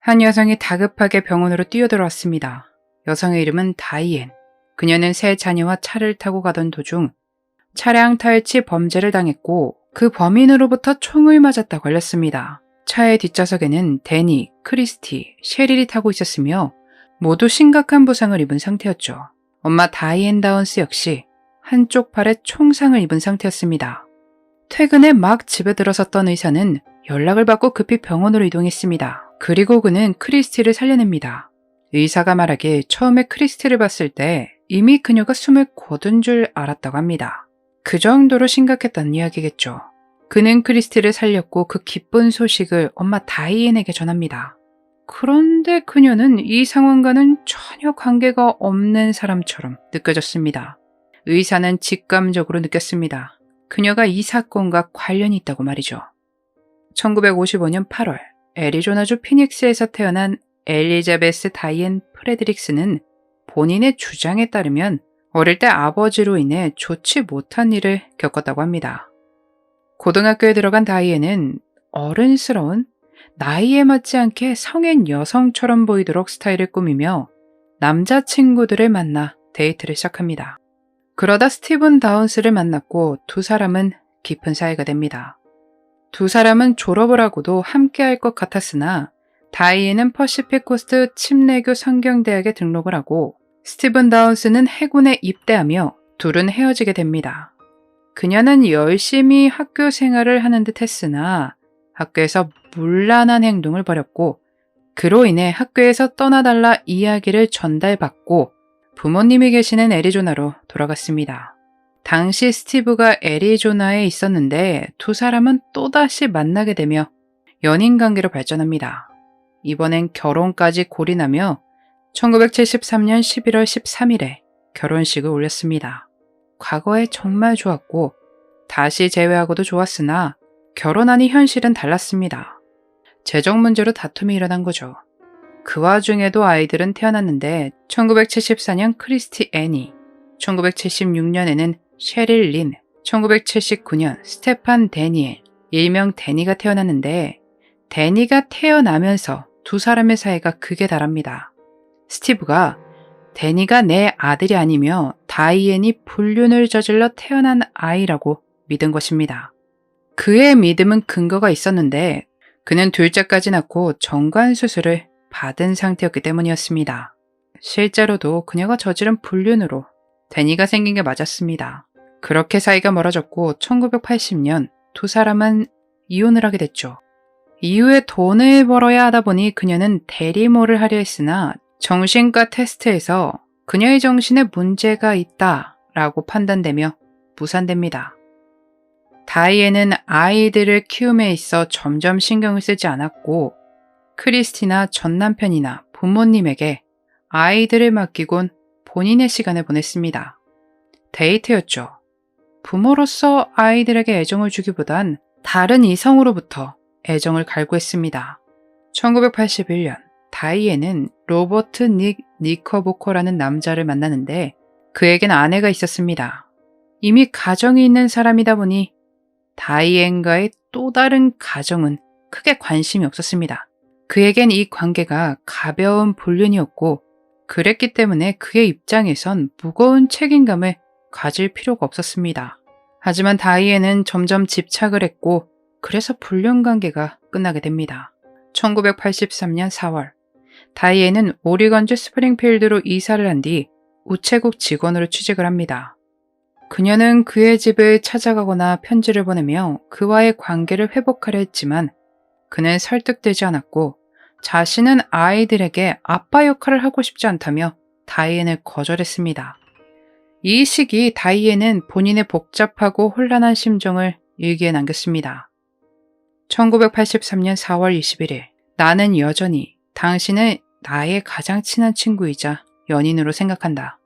한 여성이 다급하게 병원으로 뛰어들어왔습니다. 여성의 이름은 다이앤. 그녀는 세 자녀와 차를 타고 가던 도중 차량 탈취 범죄를 당했고 그 범인으로부터 총을 맞았다 걸렸습니다. 차의 뒷좌석에는 데니, 크리스티, 셰릴이 타고 있었으며 모두 심각한 부상을 입은 상태였죠. 엄마 다이앤 다운스 역시 한쪽 팔에 총상을 입은 상태였습니다. 퇴근에 막 집에 들어섰던 의사는 연락을 받고 급히 병원으로 이동했습니다. 그리고 그는 크리스티를 살려냅니다. 의사가 말하기에 처음에 크리스티를 봤을 때 이미 그녀가 숨을 거둔 줄 알았다고 합니다. 그 정도로 심각했다는 이야기겠죠. 그는 크리스티를 살렸고 그 기쁜 소식을 엄마 다이앤에게 전합니다. 그런데 그녀는 이 상황과는 전혀 관계가 없는 사람처럼 느껴졌습니다. 의사는 직감적으로 느꼈습니다. 그녀가 이 사건과 관련이 있다고 말이죠. 1955년 8월 애리조나주 피닉스에서 태어난 엘리자베스 다이앤 프레드릭스는 본인의 주장에 따르면 어릴 때 아버지로 인해 좋지 못한 일을 겪었다고 합니다. 고등학교에 들어간 다이앤은 어른스러운 나이에 맞지 않게 성인 여성처럼 보이도록 스타일을 꾸미며 남자친구들을 만나 데이트를 시작합니다. 그러다 스티븐 다운스를 만났고 두 사람은 깊은 사이가 됩니다. 두 사람은 졸업을 하고도 함께할 것 같았으나 다이앤은 퍼시픽 코스트 침례교 성경대학에 등록을 하고 스티븐 다운스는 해군에 입대하며 둘은 헤어지게 됩니다. 그녀는 열심히 학교 생활을 하는 듯 했으나 학교에서 문란한 행동을 벌였고 그로 인해 학교에서 떠나달라 이야기를 전달받고 부모님이 계시는 애리조나로 돌아갔습니다. 당시 스티브가 애리조나에 있었는데 두 사람은 또다시 만나게 되며 연인 관계로 발전합니다. 이번엔 결혼까지 골인하며 1973년 11월 13일에 결혼식을 올렸습니다. 과거에 정말 좋았고 다시 재회하고도 좋았으나 결혼하니 현실은 달랐습니다. 재정 문제로 다툼이 일어난 거죠. 그 와중에도 아이들은 태어났는데 1974년 크리스티 애니, 1976년에는 셰릴 린, 1979년 스테판 데니엘, 일명 데니가 태어났는데 데니가 태어나면서 두 사람의 사이가 극에 달합니다. 스티브가 데니가 내 아들이 아니며 다이앤이 불륜을 저질러 태어난 아이라고 믿은 것입니다. 그의 믿음은 근거가 있었는데 그는 둘째까지 낳고 정관 수술을 받은 상태였기 때문이었습니다. 실제로도 그녀가 저지른 불륜으로 데니가 생긴 게 맞았습니다. 그렇게 사이가 멀어졌고 1980년 두 사람은 이혼을 하게 됐죠. 이후에 돈을 벌어야 하다 보니 그녀는 대리모를 하려 했으나 정신과 테스트에서 그녀의 정신에 문제가 있다라고 판단되며 무산됩니다. 다이앤은 아이들을 키움에 있어 점점 신경을 쓰지 않았고 크리스티나 전 남편이나 부모님에게 아이들을 맡기곤 본인의 시간을 보냈습니다. 데이트였죠. 부모로서 아이들에게 애정을 주기보단 다른 이성으로부터 애정을 갈구했습니다. 1981년 다이앤은 로버트 닉 니커보커라는 남자를 만나는데 그에겐 아내가 있었습니다. 이미 가정이 있는 사람이다 보니 다이앤과의 또 다른 가정은 크게 관심이 없었습니다. 그에겐 이 관계가 가벼운 불륜이었고 그랬기 때문에 그의 입장에선 무거운 책임감을 가질 필요가 없었습니다. 하지만 다이앤은 점점 집착을 했고 그래서 불륜 관계가 끝나게 됩니다. 1983년 4월 다이앤은 오리건주 스프링필드로 이사를 한 뒤 우체국 직원으로 취직을 합니다. 그녀는 그의 집을 찾아가거나 편지를 보내며 그와의 관계를 회복하려 했지만 그는 설득되지 않았고 자신은 아이들에게 아빠 역할을 하고 싶지 않다며 다이앤을 거절했습니다. 이 시기 다이앤은 본인의 복잡하고 혼란한 심정을 일기에 남겼습니다. 1983년 4월 21일 나는 여전히 당신을 나의 가장 친한 친구이자 연인으로 생각한다.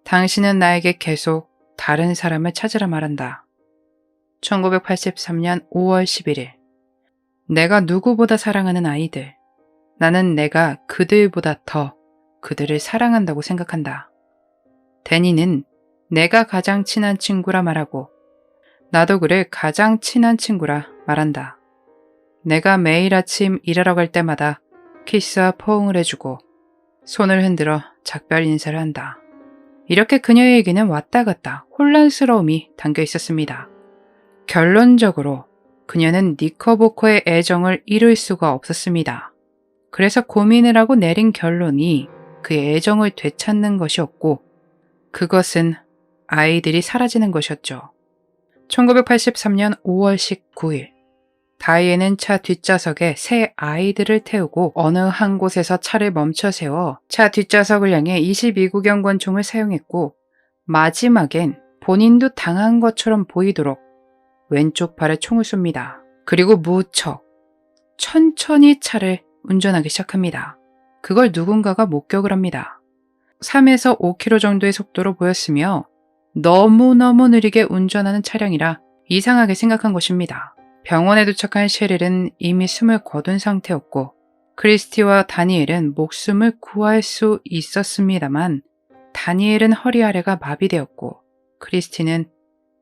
당신은 나에게 계속 다른 사람을 찾으라 말한다. 1983년 5월 11일 내가 누구보다 사랑하는 아이들. 나는 내가 그들보다 더 그들을 사랑한다고 생각한다. 데니는 내가 가장 친한 친구라 말하고 나도 그를 가장 친한 친구라 말한다. 내가 매일 아침 일하러 갈 때마다 키스와 포옹을 해주고 손을 흔들어 작별 인사를 한다. 이렇게 그녀에게는 왔다 갔다 혼란스러움이 담겨 있었습니다. 결론적으로 그녀는 니커보커의 애정을 잃을 수가 없었습니다. 그래서 고민을 하고 내린 결론이 그의 애정을 되찾는 것이었고 그것은 아이들이 사라지는 것이었죠. 1983년 5월 19일 다이앤은 차 뒷좌석에 새 아이들을 태우고 어느 한 곳에서 차를 멈춰 세워 차 뒷좌석을 향해 22구경권 총을 사용했고 마지막엔 본인도 당한 것처럼 보이도록 왼쪽 팔에 총을 쏩니다. 그리고 무척 천천히 차를 운전하기 시작합니다. 그걸 누군가가 목격을 합니다. 3에서 5km 정도의 속도로 보였으며 너무너무 느리게 운전하는 차량이라 이상하게 생각한 것입니다. 병원에 도착한 셰릴은 이미 숨을 거둔 상태였고 크리스티와 다니엘은 목숨을 구할 수 있었습니다만 다니엘은 허리 아래가 마비되었고 크리스티는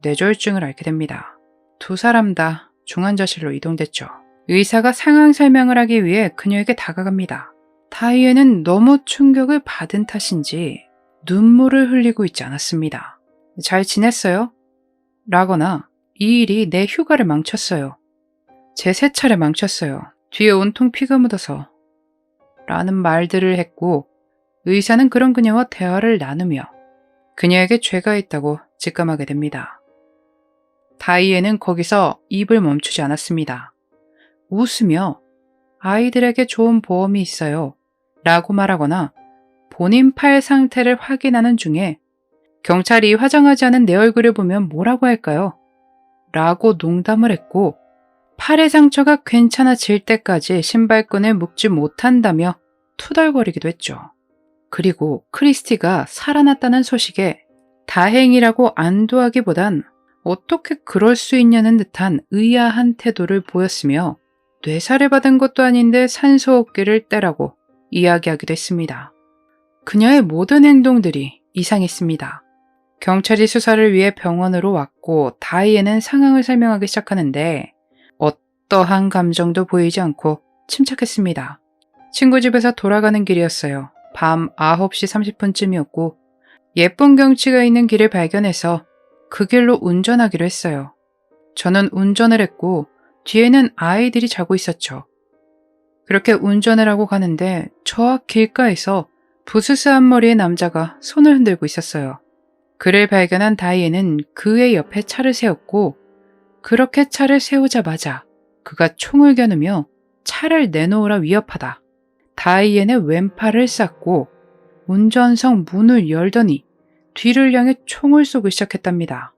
뇌졸중을 앓게 됩니다. 두 사람 다 중환자실로 이동됐죠. 의사가 상황 설명을 하기 위해 그녀에게 다가갑니다. 다이앤은 너무 충격을 받은 탓인지 눈물을 흘리고 있지 않았습니다. 잘 지냈어요? 라거나 이 일이 내 휴가를 망쳤어요. 제 새 차를 망쳤어요. 뒤에 온통 피가 묻어서. 라는 말들을 했고 의사는 그런 그녀와 대화를 나누며 그녀에게 죄가 있다고 직감하게 됩니다. 다이앤은 거기서 입을 멈추지 않았습니다. 웃으며 아이들에게 좋은 보험이 있어요. 라고 말하거나 본인 팔 상태를 확인하는 중에 경찰이 화장하지 않은 내 얼굴을 보면 뭐라고 할까요? 라고 농담을 했고 팔의 상처가 괜찮아질 때까지 신발끈을 묶지 못한다며 투덜거리기도 했죠. 그리고 크리스티가 살아났다는 소식에 다행이라고 안도하기보단 어떻게 그럴 수 있냐는 듯한 의아한 태도를 보였으며 뇌살을 받은 것도 아닌데 산소호흡기를 떼라고 이야기하기도 했습니다. 그녀의 모든 행동들이 이상했습니다. 경찰이 수사를 위해 병원으로 왔고 다이앤은 상황을 설명하기 시작하는데 어떠한 감정도 보이지 않고 침착했습니다. 친구 집에서 돌아가는 길이었어요. 밤 9시 30분쯤이었고 예쁜 경치가 있는 길을 발견해서 그 길로 운전하기로 했어요. 저는 운전을 했고 뒤에는 아이들이 자고 있었죠. 그렇게 운전을 하고 가는데 저 앞 길가에서 부스스한 머리의 남자가 손을 흔들고 있었어요. 그를 발견한 다이앤은 그의 옆에 차를 세웠고 그렇게 차를 세우자마자 그가 총을 겨누며 차를 내놓으라 위협하다. 다이앤의 왼팔을 쐈고 운전석 문을 열더니 뒤를 향해 총을 쏘기 시작했답니다.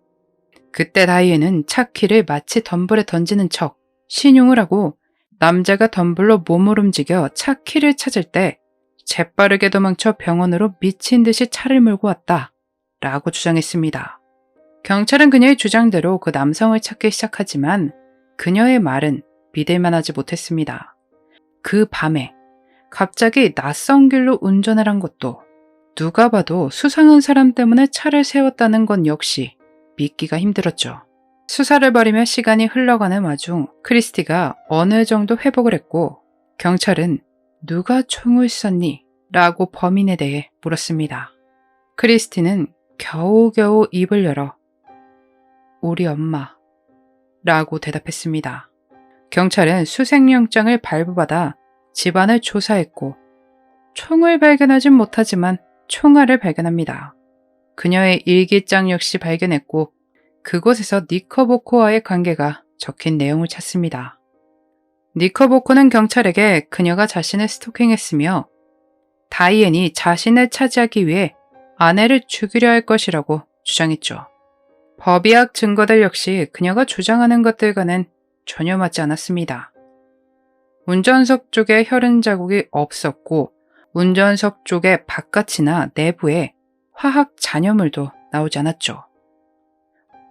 그때 다이앤은 차 키를 마치 덤불에 던지는 척 신용을 하고 남자가 덤불로 몸을 움직여 차 키를 찾을 때 재빠르게 도망쳐 병원으로 미친 듯이 차를 몰고 왔다 라고 주장했습니다. 경찰은 그녀의 주장대로 그 남성을 찾기 시작하지만 그녀의 말은 믿을만하지 못했습니다. 그 밤에 갑자기 낯선 길로 운전을 한 것도 누가 봐도 수상한 사람 때문에 차를 세웠다는 건 역시 믿기가 힘들었죠. 수사를 벌이며 시간이 흘러가는 와중 크리스티가 어느 정도 회복을 했고 경찰은 누가 총을 쐈니? 라고 범인에 대해 물었습니다. 크리스티는 겨우겨우 입을 열어 우리 엄마 라고 대답했습니다. 경찰은 수색영장을 발부받아 집안을 조사했고 총을 발견하진 못하지만 총알을 발견합니다. 그녀의 일기장 역시 발견했고 그곳에서 니커보코와의 관계가 적힌 내용을 찾습니다. 니커보코는 경찰에게 그녀가 자신을 스토킹했으며 다이앤이 자신을 차지하기 위해 아내를 죽이려 할 것이라고 주장했죠. 법의학 증거들 역시 그녀가 주장하는 것들과는 전혀 맞지 않았습니다. 운전석 쪽에 혈흔 자국이 없었고 운전석 쪽의 바깥이나 내부에 화학 잔여물도 나오지 않았죠.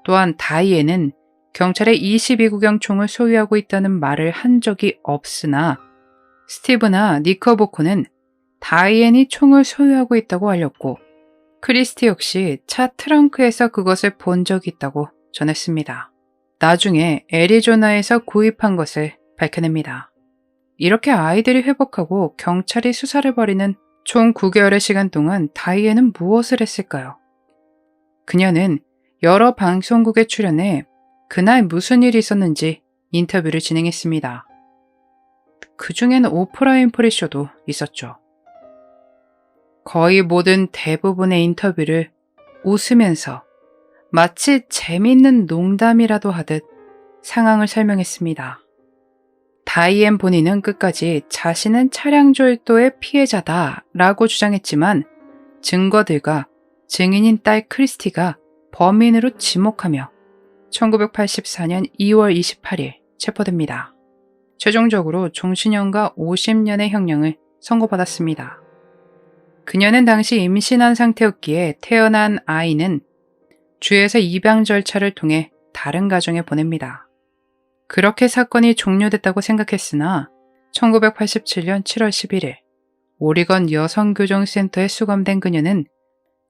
또한 다이앤은 경찰의 22구경 총을 소유하고 있다는 말을 한 적이 없으나 스티브나 니커보코는 다이앤이 총을 소유하고 있다고 알렸고 크리스티 역시 차 트렁크에서 그것을 본 적이 있다고 전했습니다. 나중에 애리조나에서 구입한 것을 밝혀냅니다. 이렇게 아이들이 회복하고 경찰이 수사를 벌이는 총 9개월의 시간 동안 다이앤은 무엇을 했을까요? 그녀는 여러 방송국에 출연해 그날 무슨 일이 있었는지 인터뷰를 진행했습니다. 그 중에는 오프라 윈프리 쇼도 있었죠. 거의 모든 대부분의 인터뷰를 웃으면서 마치 재밌는 농담이라도 하듯 상황을 설명했습니다. 다이앤 본인은 끝까지 자신은 차량 절도의 피해자다라고 주장했지만 증거들과 증인인 딸 크리스티가 범인으로 지목하며 1984년 2월 28일 체포됩니다. 최종적으로 종신형과 50년의 형량을 선고받았습니다. 그녀는 당시 임신한 상태였기에 태어난 아이는 주에서 입양 절차를 통해 다른 가정에 보냅니다. 그렇게 사건이 종료됐다고 생각했으나 1987년 7월 11일 오리건 여성교정센터에 수감된 그녀는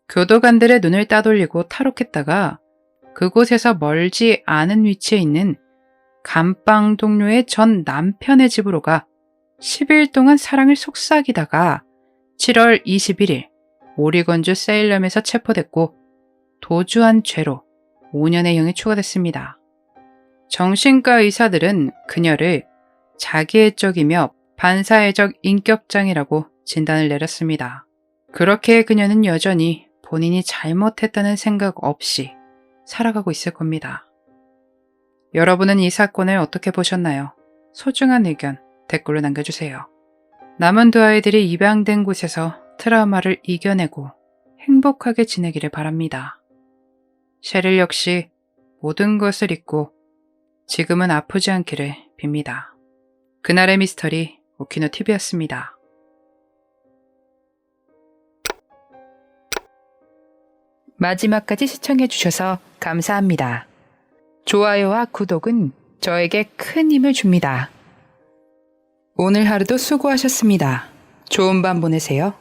교도관들의 눈을 따돌리고 탈옥했다가 그곳에서 멀지 않은 위치에 있는 감방 동료의 전 남편의 집으로 가 10일 동안 사랑을 속삭이다가 7월 21일 오리건주 세일럼에서 체포됐고 도주한 죄로 5년의 형이 추가됐습니다. 정신과 의사들은 그녀를 자기애적이며 반사회적 인격장애라고 진단을 내렸습니다. 그렇게 그녀는 여전히 본인이 잘못했다는 생각 없이 살아가고 있을 겁니다. 여러분은 이 사건을 어떻게 보셨나요? 소중한 의견 댓글로 남겨주세요. 남은 두 아이들이 입양된 곳에서 트라우마를 이겨내고 행복하게 지내기를 바랍니다. 셰릴 역시 모든 것을 잊고 지금은 아프지 않기를 빕니다. 그날의 미스터리 오키노TV였습니다. 마지막까지 시청해주셔서 감사합니다. 좋아요와 구독은 저에게 큰 힘을 줍니다. 오늘 하루도 수고하셨습니다. 좋은 밤 보내세요.